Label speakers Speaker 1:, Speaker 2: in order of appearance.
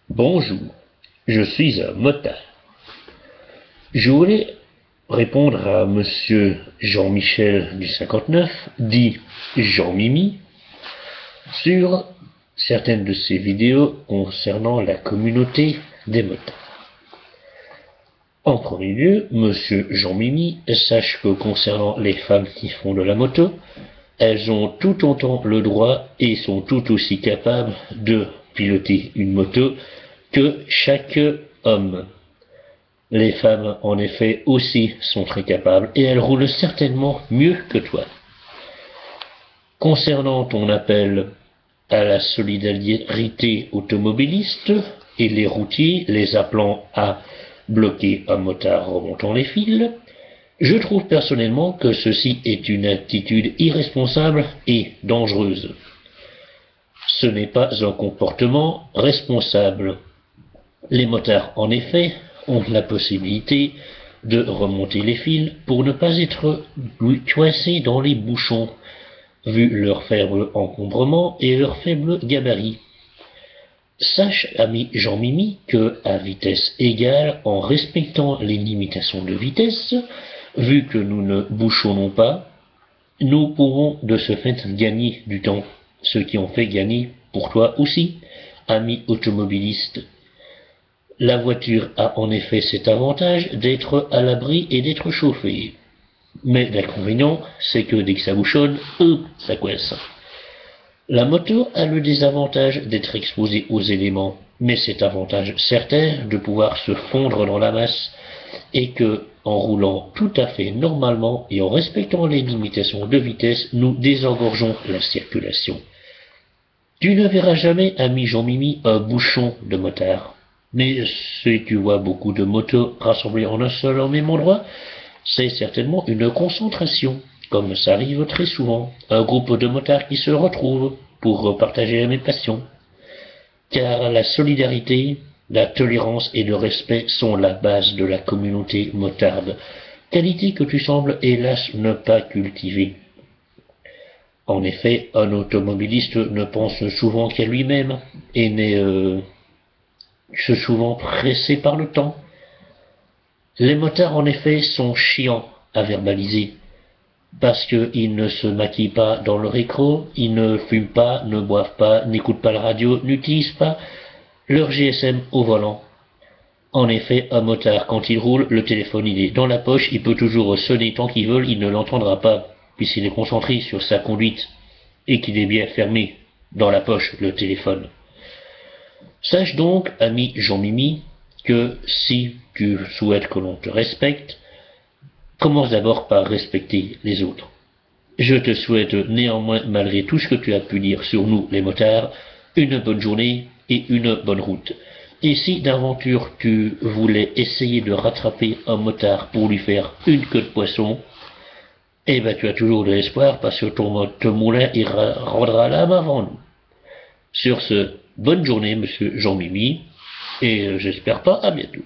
Speaker 1: Bonjour, je suis un motard. Je voulais répondre à monsieur Jean-Michel du 59, dit Jean-Mimi, sur certaines de ses vidéos concernant la communauté des motards. En premier lieu, monsieur Jean-Mimi, sache que concernant les femmes qui font de la moto, elles ont tout autant le droit et sont tout aussi capables de piloter une moto que chaque homme. Les femmes, en effet, aussi sont très capables et elles roulent certainement mieux que toi. Concernant ton appel à la solidarité automobiliste et les routiers les appelant à bloquer un motard remontant les fils, je trouve personnellement que ceci est une attitude irresponsable et dangereuse. Ce n'est pas un comportement responsable. Les motards, en effet, ont la possibilité de remonter les fils pour ne pas être coincés dans les bouchons, vu leur faible encombrement et leur faible gabarit. Sache, ami Jean-Mimi, que à vitesse égale, en respectant les limitations de vitesse, vu que nous ne bouchonnons pas, nous pourrons de ce fait gagner du temps, ce qui en fait gagner pour toi aussi, ami automobiliste. La voiture a en effet cet avantage d'être à l'abri et d'être chauffée. Mais l'inconvénient, c'est que dès que ça bouchonne, ça coince. La moto a le désavantage d'être exposée aux éléments, mais cet avantage certain de pouvoir se fondre dans la masse et que, en roulant tout à fait normalement et en respectant les limitations de vitesse, nous désengorgeons la circulation. Tu ne verras jamais, ami Jean-Mimi, un bouchon de motard. Mais si tu vois beaucoup de motos rassemblées en un seul au même endroit, c'est certainement une concentration, comme ça arrive très souvent, un groupe de motards qui se retrouvent pour partager la même passion. Car la solidarité, la tolérance et le respect sont la base de la communauté motarde, qualité que tu sembles hélas ne pas cultiver. En effet, un automobiliste ne pense souvent qu'à lui-même et n'est souvent pressé par le temps. Les motards, en effet, sont chiants à verbaliser, parce qu'ils ne se maquillent pas dans leur écran, ils ne fument pas, ne boivent pas, n'écoutent pas la radio, n'utilisent pas leur GSM au volant. En effet, un motard, quand il roule, le téléphone il est dans la poche, il peut toujours sonner tant qu'il veut, il ne l'entendra pas, puisqu'il est concentré sur sa conduite, et qu'il est bien fermé dans la poche, le téléphone. Sache donc, ami Jean-Mimi, que si tu souhaites que l'on te respecte, commence d'abord par respecter les autres. Je te souhaite néanmoins, malgré tout ce que tu as pu dire sur nous, les motards, une bonne journée et une bonne route. Et si d'aventure tu voulais essayer de rattraper un motard pour lui faire une queue de poisson, eh ben tu as toujours de l'espoir parce que ton moulin il rendra l'âme avant nous. Sur ce, bonne journée, monsieur Jean-Mimi, et j'espère pas à bientôt.